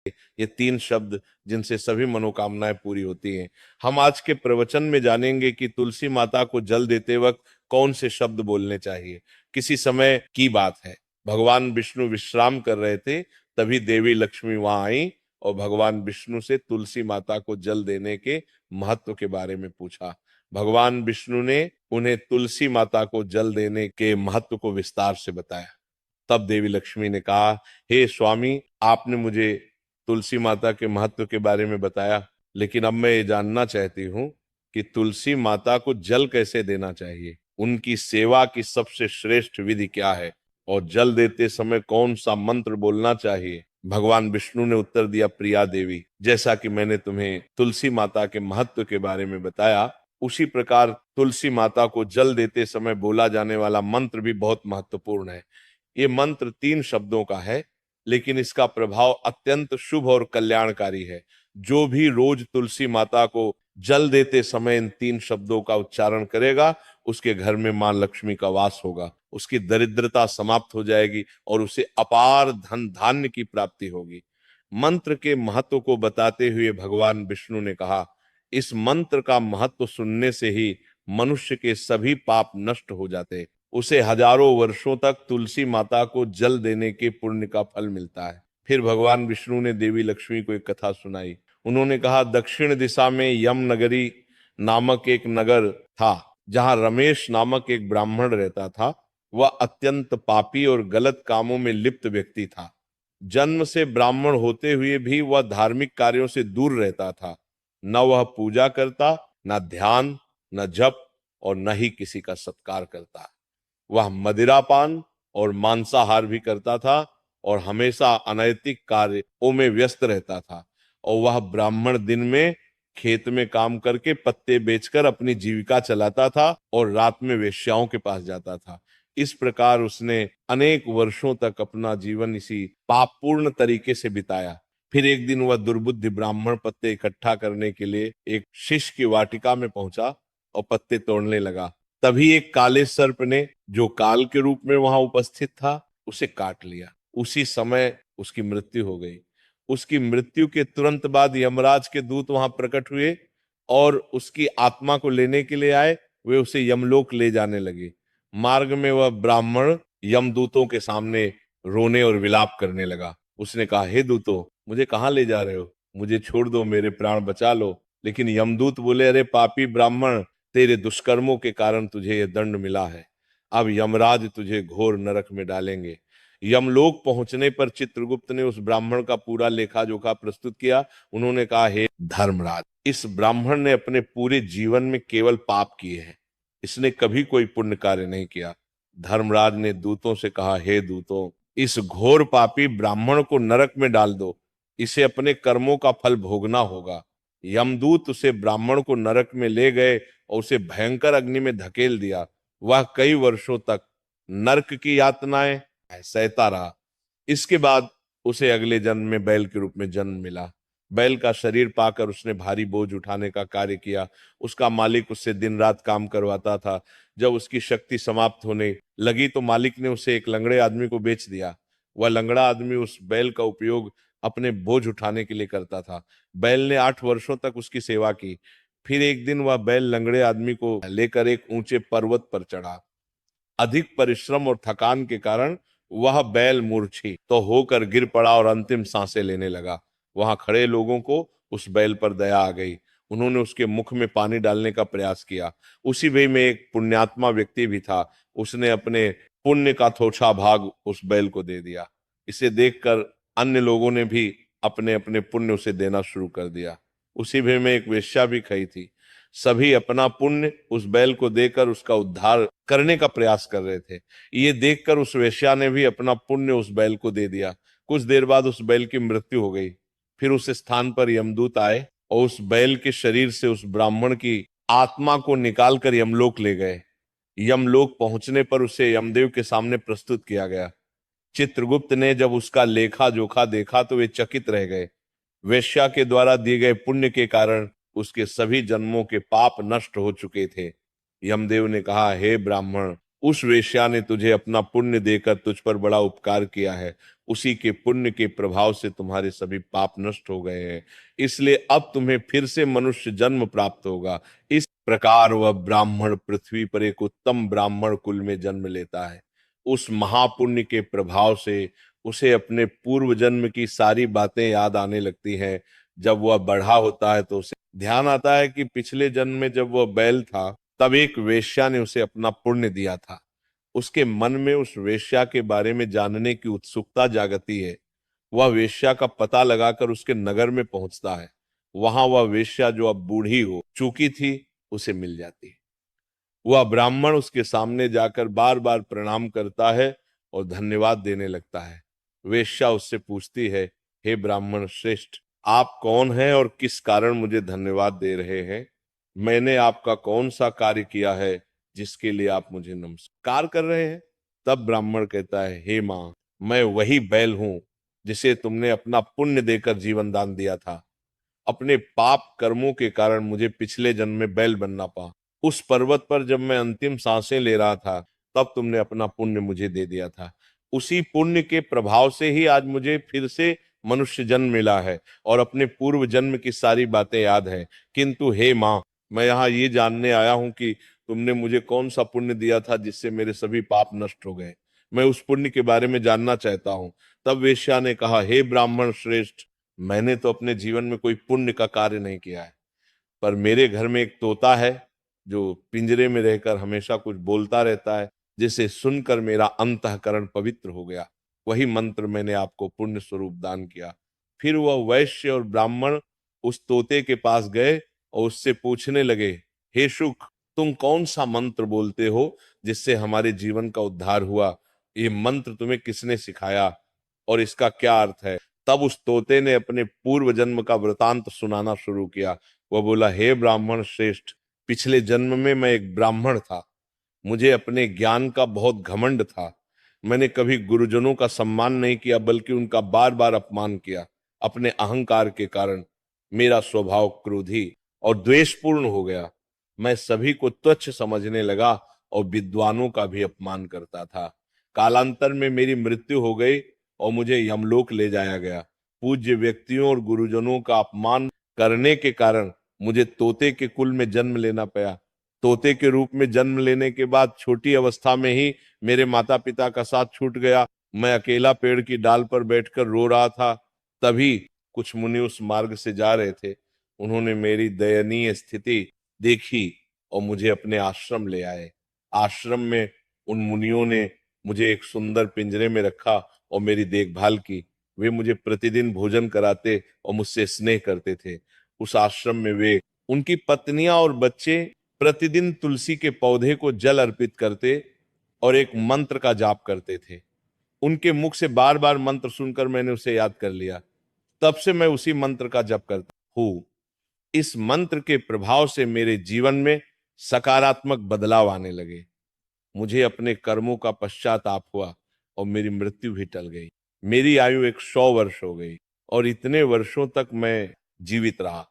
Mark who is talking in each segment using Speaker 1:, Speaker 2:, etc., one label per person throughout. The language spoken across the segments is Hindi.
Speaker 1: ये तीन शब्द जिनसे सभी मनोकामनाएं पूरी होती हैं। हम आज के प्रवचन में जानेंगे कि तुलसी माता को जल देते वक्त कौन से शब्द बोलने चाहिए। किसी समय की बात है, भगवान विष्णु विश्राम कर रहे थे, तभी देवी लक्ष्मी वहां आई और भगवान विष्णु से तुलसी माता को जल देने के महत्व के बारे में पूछा। भगवान विष्णु ने उन्हें तुलसी माता को जल देने के महत्व को विस्तार से बताया। तब देवी लक्ष्मी ने कहा, हे स्वामी, आपने मुझे तुलसी माता के महत्व के बारे में बताया, लेकिन अब मैं ये जानना चाहती हूँ कि तुलसी माता को जल कैसे देना चाहिए, उनकी सेवा की सबसे श्रेष्ठ विधि क्या है और जल देते समय कौन सा मंत्र बोलना चाहिए। भगवान विष्णु ने उत्तर दिया, प्रिया देवी, जैसा कि मैंने तुम्हें तुलसी माता के महत्व के बारे में बताया, उसी प्रकार तुलसी माता को जल देते समय बोला जाने वाला मंत्र भी बहुत महत्वपूर्ण है। ये मंत्र 3 शब्दों का है, लेकिन इसका प्रभाव अत्यंत शुभ और कल्याणकारी है। जो भी रोज तुलसी माता को जल देते समय इन 3 शब्दों का उच्चारण करेगा, उसके घर में मां लक्ष्मी का वास होगा, उसकी दरिद्रता समाप्त हो जाएगी और उसे अपार धन धान्य की प्राप्ति होगी। मंत्र के महत्व को बताते हुए भगवान विष्णु ने कहा, इस मंत्र का महत्व सुनने से ही मनुष्य के सभी पाप नष्ट हो जाते, उसे हजारों वर्षों तक तुलसी माता को जल देने के पुण्य का फल मिलता है। फिर भगवान विष्णु ने देवी लक्ष्मी को एक कथा सुनाई। उन्होंने कहा, दक्षिण दिशा में यम नगरी नामक एक नगर था, जहां रमेश नामक एक ब्राह्मण रहता था। वह अत्यंत पापी और गलत कामों में लिप्त व्यक्ति था। जन्म से ब्राह्मण होते हुए भी वह धार्मिक कार्यों से दूर रहता था। न वह पूजा करता, न ध्यान, न जप और न ही किसी का सत्कार करता। वह मदिरापान और मांसाहार भी करता था और हमेशा अनैतिक कार्यों में व्यस्त रहता था। और वह ब्राह्मण दिन में खेत में काम करके पत्ते बेचकर अपनी जीविका चलाता था और रात में वेश्याओं के पास जाता था। इस प्रकार उसने अनेक वर्षों तक अपना जीवन इसी पापपूर्ण तरीके से बिताया। फिर एक दिन वह दुर्बुद्धि ब्राह्मण पत्ते इकट्ठा करने के लिए एक शिष्य की वाटिका में पहुंचा और पत्ते तोड़ने लगा। तभी एक काले सर्प ने, जो काल के रूप में वहां उपस्थित था, उसे काट लिया। उसी समय उसकी मृत्यु हो गई। उसकी मृत्यु के तुरंत बाद यमराज के दूत वहां प्रकट हुए और उसकी आत्मा को लेने के लिए आए। वे उसे यमलोक ले जाने लगे। मार्ग में वह ब्राह्मण यमदूतों के सामने रोने और विलाप करने लगा। उसने कहा, हे दूतों, मुझे कहाँ ले जा रहे हो? मुझे छोड़ दो, मेरे प्राण बचा लो। लेकिन यमदूत बोले, अरे पापी ब्राह्मण, तेरे दुष्कर्मों के कारण तुझे यह दंड मिला है। अब यमराज तुझे घोर नरक में डालेंगे। यमलोक पहुंचने पर चित्रगुप्त ने उस ब्राह्मण का पूरा लेखा जोखा प्रस्तुत किया। उन्होंने कहा, हे धर्मराज, इस ब्राह्मण ने अपने पूरे जीवन में केवल पाप किए हैं, इसने कभी कोई पुण्य कार्य नहीं किया। धर्मराज ने दूतों से कहा, हे दूतों, इस घोर पापी ब्राह्मण को नरक में डाल दो, इसे अपने कर्मों का फल भोगना होगा। यमदूत उसे ब्राह्मण को नरक में ले गए और उसे भयंकर अग्नि में धकेल दिया। वह कई वर्षों तक नरक की यातनाएं सहता रहा। इसके बाद उसे अगले जन्म में बैल के रूप में जन्म मिला। बैल का शरीर पाकर उसने भारी बोझ उठाने का कार्य किया। उसका मालिक उससे दिन रात काम करवाता था। जब उसकी शक्ति समाप्त होने लगी तो मालिक ने उसे एक लंगड़े आदमी को बेच दिया। वह लंगड़ा आदमी उस बैल का उपयोग अपने बोझ उठाने के लिए करता था। बैल ने 8 वर्षों तक उसकी सेवा की। फिर एक दिन वह बैल लंगड़े आदमी को लेकर एक ऊंचे पर्वत पर चढ़ा। अधिक परिश्रम और थकान के कारण वह बैल मूर्छित तो होकर गिर पड़ा और अंतिम सांसें लेने लगा। वहां खड़े लोगों को उस बैल पर दया आ गई। उन्होंने उसके मुख में पानी डालने का प्रयास किया। उसी वे में एक पुण्यात्मा व्यक्ति भी था। उसने अपने पुण्य का थोड़ा भाग उस बैल को दे दिया। इसे देखकर अन्य लोगों ने भी अपने अपने पुण्य उसे देना शुरू कर दिया। उसी भय में एक वेश्या भी खई थी। सभी अपना पुण्य उस बैल को देकर उसका उद्धार करने का प्रयास कर रहे थे। ये देखकर उस वेश्या ने भी अपना पुण्य उस बैल को दे दिया। कुछ देर बाद उस बैल की मृत्यु हो गई। फिर उस स्थान पर यमदूत आए और उस बैल के शरीर से उस ब्राह्मण की आत्मा को निकालकर यमलोक ले गए। यमलोक पहुंचने पर उसे यमदेव के सामने प्रस्तुत किया गया। चित्रगुप्त ने जब उसका लेखा जोखा देखा तो वे चकित रह गए। वेश्या के द्वारा दिए गए पुण्य के कारण उसके सभी जन्मों के पाप नष्ट हो चुके थे। यमदेव ने कहा, हे ब्राह्मण, उस वेश्या ने तुझे अपना पुण्य देकर तुझ पर बड़ा उपकार किया है, उसी के पुण्य के प्रभाव से तुम्हारे सभी पाप नष्ट हो गए हैं, इसलिए अब तुम्हें फिर से मनुष्य जन्म प्राप्त होगा। इस प्रकार वह ब्राह्मण पृथ्वी पर एक उत्तम ब्राह्मण कुल में जन्म लेता है। उस महापुण्य के प्रभाव से उसे अपने पूर्व जन्म की सारी बातें याद आने लगती हैं। जब वह बड़ा होता है तो उसे ध्यान आता है कि पिछले जन्म में जब वह बैल था तब एक वेश्या ने उसे अपना पुण्य दिया था। उसके मन में उस वेश्या के बारे में जानने की उत्सुकता जागती है। वह वेश्या का पता लगाकर उसके नगर में पहुंचता है। वहां वह वेश्या जो अब बूढ़ी हो चुकी थी उसे मिल जाती है। वह ब्राह्मण उसके सामने जाकर बार बार प्रणाम करता है और धन्यवाद देने लगता है। वेश्या उससे पूछती है, हे ब्राह्मण श्रेष्ठ, आप कौन हैं और किस कारण मुझे धन्यवाद दे रहे हैं? मैंने आपका कौन सा कार्य किया है जिसके लिए आप मुझे नमस्कार कर रहे हैं? तब ब्राह्मण कहता है, हे मां, मैं वही बैल हूं जिसे तुमने अपना पुण्य देकर जीवन दान दिया था। अपने पाप कर्मों के कारण मुझे पिछले जन्म में बैल बनना पड़ा। उस पर्वत पर जब मैं अंतिम सांसें ले रहा था तब तुमने अपना पुण्य मुझे दे दिया था। उसी पुण्य के प्रभाव से ही आज मुझे फिर से मनुष्य जन्म मिला है और अपने पूर्व जन्म की सारी बातें याद है। किंतु हे माँ, मैं यहाँ ये जानने आया हूँ कि तुमने मुझे कौन सा पुण्य दिया था जिससे मेरे सभी पाप नष्ट हो गए। मैं उस पुण्य के बारे में जानना चाहता हूँ। तब वेश्या ने कहा, हे ब्राह्मण श्रेष्ठ, मैंने तो अपने जीवन में कोई पुण्य का कार्य नहीं किया है, पर मेरे घर में एक तोता है जो पिंजरे में रहकर हमेशा कुछ बोलता रहता है, जिसे सुनकर मेरा अंतःकरण पवित्र हो गया। वही मंत्र मैंने आपको पुण्य स्वरूप दान किया। फिर वह वैश्य और ब्राह्मण उस तोते के पास गए और उससे पूछने लगे, हे शुक, तुम कौन सा मंत्र बोलते हो जिससे हमारे जीवन का उद्धार हुआ? ये मंत्र तुम्हें किसने सिखाया और इसका क्या अर्थ है? तब उस तोते ने अपने पूर्व जन्म का वृतांत सुनाना शुरू किया। वह बोला, हे ब्राह्मण श्रेष्ठ, पिछले जन्म में मैं एक ब्राह्मण था। मुझे अपने ज्ञान का बहुत घमंड था। मैंने कभी गुरुजनों का सम्मान नहीं किया बल्कि उनका बार बार अपमान किया। अपने अहंकार के कारण मेरा स्वभाव क्रोधी और द्वेषपूर्ण हो गया। मैं सभी को तुच्छ समझने लगा और विद्वानों का भी अपमान करता था। कालांतर में मेरी मृत्यु हो गई और मुझे यमलोक ले जाया गया। पूज्य व्यक्तियों और गुरुजनों का अपमान करने के कारण मुझे तोते के कुल में जन्म लेना पड़ा। तोते के रूप में जन्म लेने के बाद छोटी अवस्था में ही मेरे माता पिता का साथ छूट गया। मैं अकेला पेड़ की डाल पर बैठकर रो रहा था। तभी कुछ मुनि उस मार्ग से जा रहे थे। उन्होंने मेरी दयनीय स्थिति देखी और मुझे अपने आश्रम ले आए। आश्रम में उन मुनियों ने मुझे एक सुंदर पिंजरे में रखा और मेरी देखभाल की। वे मुझे प्रतिदिन भोजन कराते और मुझसे स्नेह करते थे। उस आश्रम में वे, उनकी पत्नियां और बच्चे प्रतिदिन तुलसी के पौधे को जल अर्पित करते और एक मंत्र का जाप करते थे। उनके मुख से बार बार मंत्र सुनकर मैंने उसे याद कर लिया। तब से मैं उसी मंत्र का जप करता हूँ। इस मंत्र के प्रभाव से मेरे जीवन में सकारात्मक बदलाव आने लगे। मुझे अपने कर्मों का पश्चाताप हुआ और मेरी मृत्यु भी टल गई। मेरी आयु 100 वर्ष हो गई और इतने वर्षों तक मैं जीवित रहा।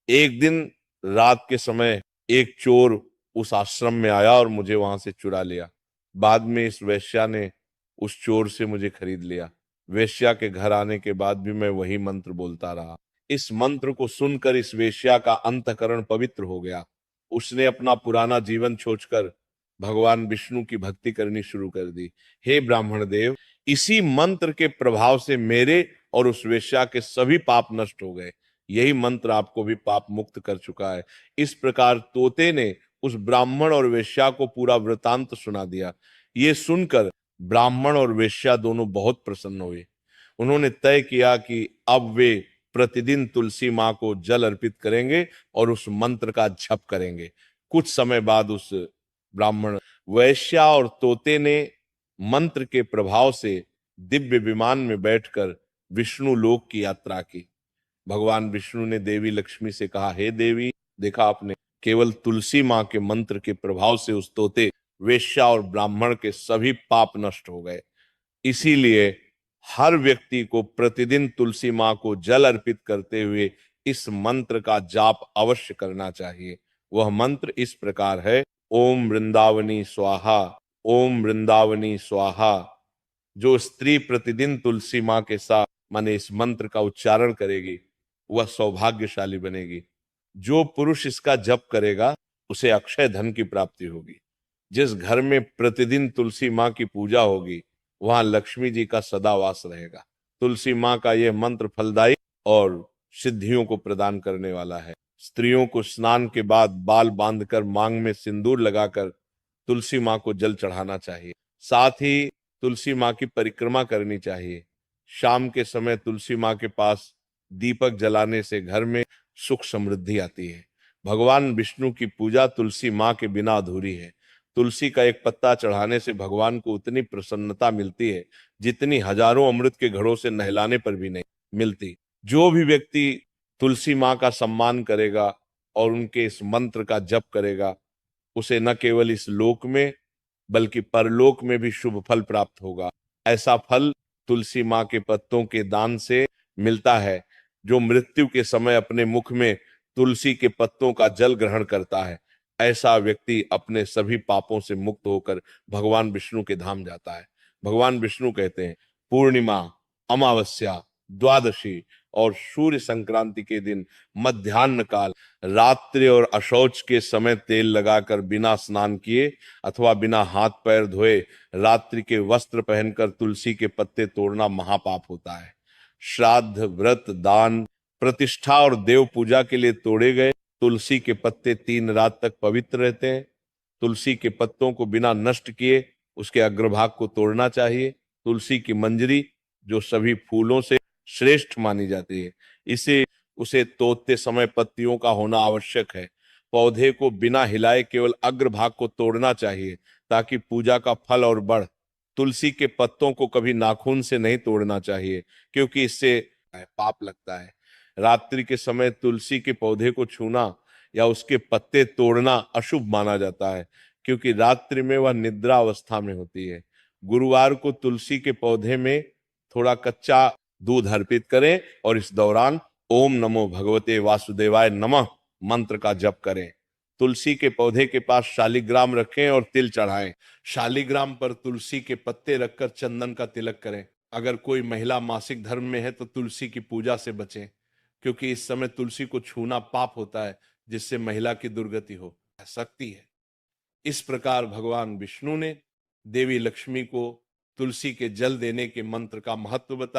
Speaker 1: एक दिन रात के समय एक चोर उस आश्रम में आया और मुझे वहां से चुरा लिया। बाद में इस वेश्या ने उस चोर से मुझे खरीद लिया। वेश्या के घर आने के बाद भी मैं वही मंत्र बोलता रहा। इस मंत्र को सुनकर इस वेश्या का अंतःकरण पवित्र हो गया। उसने अपना पुराना जीवन छोड़कर भगवान विष्णु की भक्ति करनी शुरू कर दी। हे ब्राह्मण देव, इसी मंत्र के प्रभाव से मेरे और उस वेश्या के सभी पाप नष्ट हो गए। यही मंत्र आपको भी पाप मुक्त कर चुका है। इस प्रकार तोते ने उस ब्राह्मण और वेश्या को पूरा वृतांत सुना दिया। ये सुनकर ब्राह्मण और वेश्या दोनों बहुत प्रसन्न हुए। उन्होंने तय किया कि अब वे प्रतिदिन तुलसी माँ को जल अर्पित करेंगे और उस मंत्र का जप करेंगे। कुछ समय बाद उस ब्राह्मण, वैश्या और तोते ने मंत्र के प्रभाव से दिव्य विमान में बैठकर विष्णु लोक की यात्रा की। भगवान विष्णु ने देवी लक्ष्मी से कहा, हे देवी, देखा आपने, केवल तुलसी माँ के मंत्र के प्रभाव से उस तोते, वेश्या और ब्राह्मण के सभी पाप नष्ट हो गए। इसीलिए हर व्यक्ति को प्रतिदिन तुलसी माँ को जल अर्पित करते हुए इस मंत्र का जाप अवश्य करना चाहिए। वह मंत्र इस प्रकार है, ओम वृंदावनी स्वाहा, ओम वृंदावनी स्वाहा। जो स्त्री प्रतिदिन तुलसी माँ के साथ माने इस मंत्र का उच्चारण करेगी वह सौभाग्यशाली बनेगी। जो पुरुष इसका जप करेगा उसे अक्षय धन की प्राप्ति होगी। जिस घर में प्रतिदिन तुलसी माँ की पूजा होगी वहां लक्ष्मी जी का सदा वास रहेगा। तुलसी माँ का यह मंत्र फलदायी और सिद्धियों को प्रदान करने वाला है। स्त्रियों को स्नान के बाद बाल बांधकर मांग में सिंदूर लगाकर तुलसी माँ को जल चढ़ाना चाहिए। साथ ही तुलसी माँ की परिक्रमा करनी चाहिए। शाम के समय तुलसी माँ के पास दीपक जलाने से घर में सुख समृद्धि आती है। भगवान विष्णु की पूजा तुलसी माँ के बिना अधूरी है। तुलसी का एक पत्ता चढ़ाने से भगवान को उतनी प्रसन्नता मिलती है जितनी हजारों अमृत के घड़ों से नहलाने पर भी नहीं मिलती। जो भी व्यक्ति तुलसी माँ का सम्मान करेगा और उनके इस मंत्र का जप करेगा उसे न केवल इस लोक में बल्कि परलोक में भी शुभ फल प्राप्त होगा। ऐसा फल तुलसी माँ के पत्तों के दान से मिलता है। जो मृत्यु के समय अपने मुख में तुलसी के पत्तों का जल ग्रहण करता है ऐसा व्यक्ति अपने सभी पापों से मुक्त होकर भगवान विष्णु के धाम जाता है। भगवान विष्णु कहते हैं पूर्णिमा, अमावस्या, द्वादशी और सूर्य संक्रांति के दिन मध्याह्न काल रात्रि और अशौच के समय तेल लगाकर बिना स्नान किए अथवा बिना हाथ पैर धोए रात्रि के वस्त्र पहनकर तुलसी के पत्ते तोड़ना महापाप होता है। श्राद्ध, व्रत, दान, प्रतिष्ठा और देव पूजा के लिए तोड़े गए तुलसी के पत्ते 3 रात तक पवित्र रहते हैं। तुलसी के पत्तों को बिना नष्ट किए उसके अग्रभाग को तोड़ना चाहिए। तुलसी की मंजरी जो सभी फूलों से श्रेष्ठ मानी जाती है इसे उसे तोड़ते समय पत्तियों का होना आवश्यक है। पौधे को बिना हिलाए केवल अग्रभाग को तोड़ना चाहिए ताकि पूजा का फल और बढ़। तुलसी के पत्तों को कभी नाखून से नहीं तोड़ना चाहिए क्योंकि इससे पाप लगता है। रात्रि के समय तुलसी के पौधे को छूना या उसके पत्ते तोड़ना अशुभ माना जाता है क्योंकि रात्रि में वह निद्रा अवस्था में होती है। गुरुवार को तुलसी के पौधे में थोड़ा कच्चा दूध अर्पित करें और इस दौरान ओम नमो भगवते वासुदेवाय नमः मंत्र का जप करें। तुलसी के पौधे के पास शालिग्राम रखें और तिल चढ़ाएं। शालिग्राम पर तुलसी के पत्ते रखकर चंदन का तिलक करें। अगर कोई महिला मासिक धर्म में है तो तुलसी की पूजा से बचें क्योंकि इस समय तुलसी को छूना पाप होता है जिससे महिला की दुर्गति हो सकती है। इस प्रकार भगवान विष्णु ने देवी लक्ष्मी को तुलसी के जल देने के मंत्र का महत्व बताया।